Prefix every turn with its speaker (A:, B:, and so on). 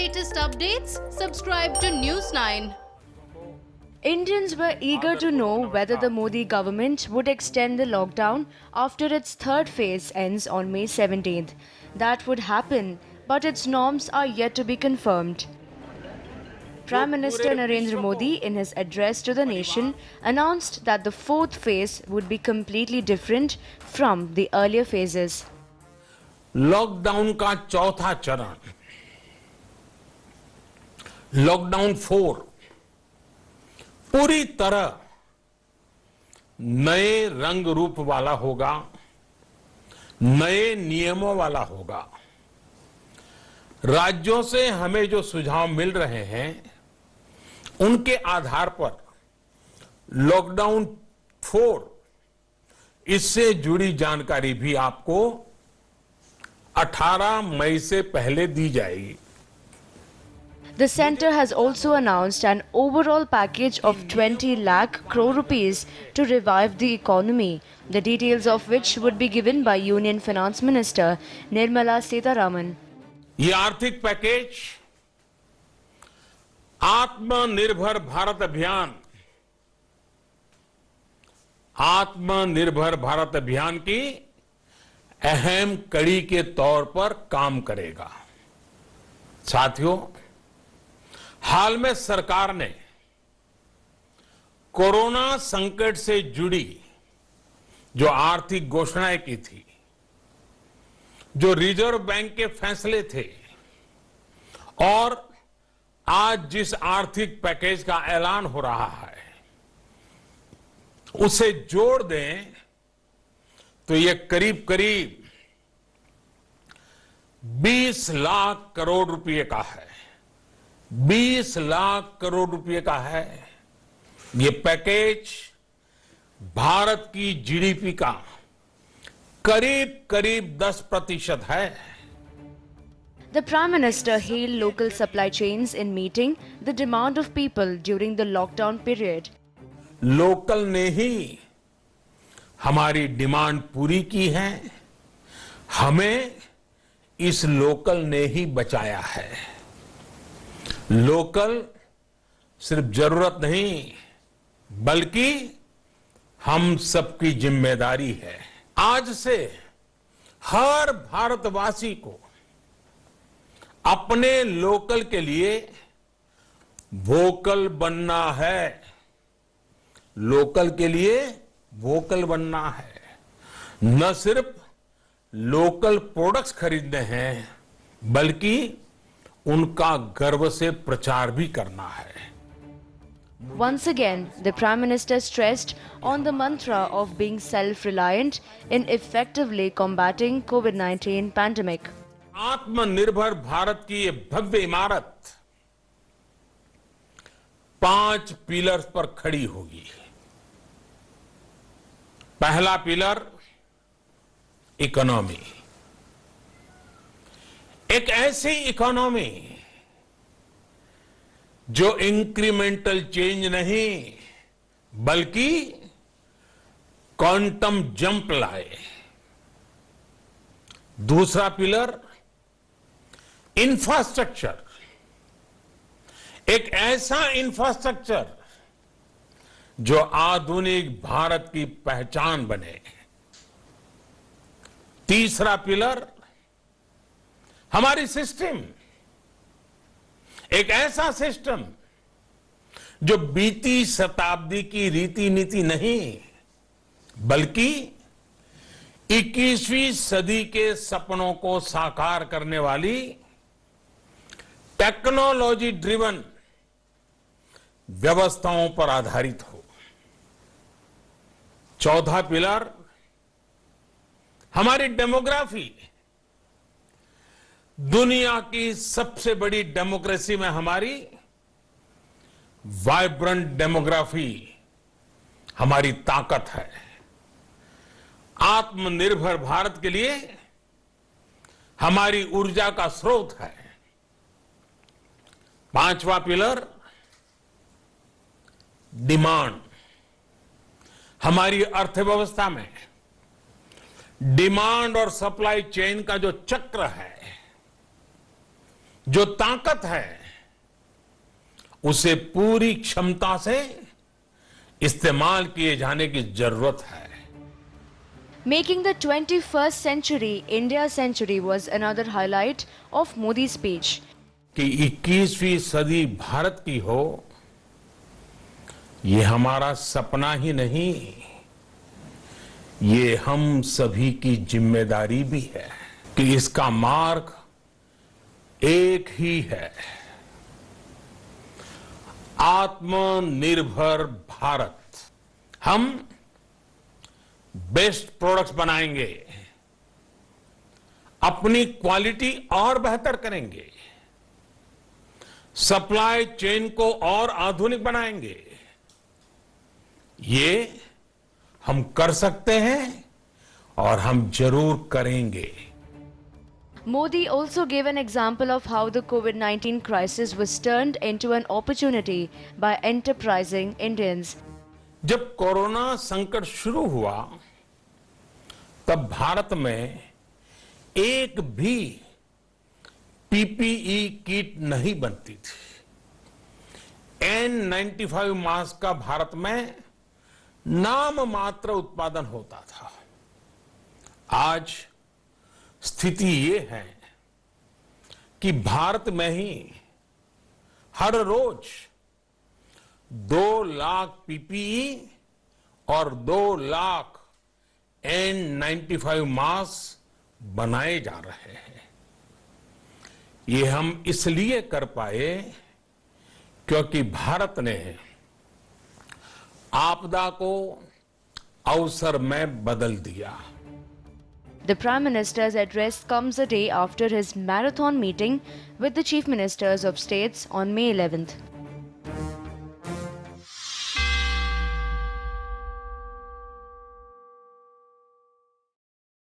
A: latest updates, subscribe to News 9.
B: Indians were eager to know whether the Modi government would extend the lockdown after its third phase ends on May 17th. That would happen, but its norms are yet to be confirmed. Prime Minister Narendra Modi, in his address to the nation, announced that the fourth phase would be completely different from the earlier phases.
C: Lockdown का चौथा चरण, lockdown 4 पूरी तरह नए रंग रूप वाला होगा, नए नियमों वाला होगा। राज्यों से हमें जो सुझाव मिल रहे हैं उनके आधार पर लॉकडाउन 4 इससे जुड़ी जानकारी भी आपको 18 मई से पहले दी जाएगी।
B: The centre has also announced an overall package of 20 lakh crore rupees to revive the economy, the details of which would be given by Union Finance Minister Nirmala Sitharaman.
C: ये आर्थिक पैकेज आत्मनिर्भर भारत अभियान की अहम कड़ी के तौर पर काम करेगा। साथियों, हाल में सरकार ने कोरोना संकट से जुड़ी जो आर्थिक घोषणाएं की थी, जो रिजर्व बैंक के फैसले थे और आज जिस आर्थिक पैकेज का ऐलान हो रहा है उसे जोड़ दें तो ये करीब करीब 20 लाख करोड़ रुपए का है। 20 लाख करोड़ रुपए का है। ये पैकेज भारत की जीडीपी का करीब 10% है।
B: The Prime Minister hailed local supply chains in meeting the demand of people during the lockdown period.
C: Local ने ही हमारी डिमांड पूरी की है, हमें इस लोकल ने ही बचाया है। लोकल सिर्फ जरूरत नहीं बल्कि हम सबकी जिम्मेदारी है। आज से हर भारतवासी को अपने लोकल के लिए वोकल बनना है। लोकल के लिए वोकल बनना है। न सिर्फ लोकल प्रोडक्ट्स खरीदने हैं बल्कि उनका गर्व से प्रचार भी करना है।
B: Once again, the Prime Minister stressed on the mantra of being self-reliant in effectively combating COVID-19 pandemic.
C: आत्मनिर्भर भारत की ये भव्य इमारत 5 पिलर्स पर खड़ी होगी। पहला पिलर इकोनॉमी, एक ऐसी इकोनॉमी जो इंक्रीमेंटल चेंज नहीं बल्कि क्वांटम जंप लाए। दूसरा पिलर इंफ्रास्ट्रक्चर, एक ऐसा इंफ्रास्ट्रक्चर जो आधुनिक भारत की पहचान बने। तीसरा पिलर हमारी सिस्टम, एक ऐसा सिस्टम जो बीती शताब्दी की रीति नीति नहीं बल्कि 21वीं सदी के सपनों को साकार करने वाली टेक्नोलॉजी ड्रिवन व्यवस्थाओं पर आधारित हो। चौथा पिलर हमारी डेमोग्राफी, दुनिया की सबसे बड़ी डेमोक्रेसी में हमारी वाइब्रेंट डेमोग्राफी हमारी ताकत है। आत्मनिर्भर भारत के लिए हमारी ऊर्जा का स्रोत है। पांचवा पिलर डिमांड, हमारी अर्थव्यवस्था में डिमांड और सप्लाई चेन का जो चक्र है जो ताकत है उसे पूरी क्षमता से इस्तेमाल किए जाने की जरूरत है।
B: Making the 21st century India century was another highlight of Modi's speech.
C: कि 21वीं सदी भारत की हो, ये हमारा सपना ही नहीं, ये हम सभी की जिम्मेदारी भी है कि इसका मार्ग एक ही है, आत्मनिर्भर भारत। हम बेस्ट प्रोडक्ट्स बनाएंगे, अपनी क्वालिटी और बेहतर करेंगे, सप्लाई चेन को और आधुनिक बनाएंगे। ये हम कर सकते हैं और हम जरूर करेंगे।
B: Modi also gave an example of how the COVID-19 crisis was turned into an opportunity by enterprising Indians.
C: जब कोरोना संकट शुरू हुआ तब भारत में एक भी पीपीई किट नहीं बनती थी। N95 मास्क का भारत में नाम मात्र उत्पादन होता था। आज स्थिति ये है कि भारत में ही हर रोज 2 लाख पीपीई और 2 लाख N95 मास्क बनाए जा रहे हैं। ये हम इसलिए कर पाए क्योंकि भारत ने आपदा को अवसर में बदल दिया।
B: The Prime Minister's address comes a day after his marathon meeting with the Chief Ministers of States on May 11th.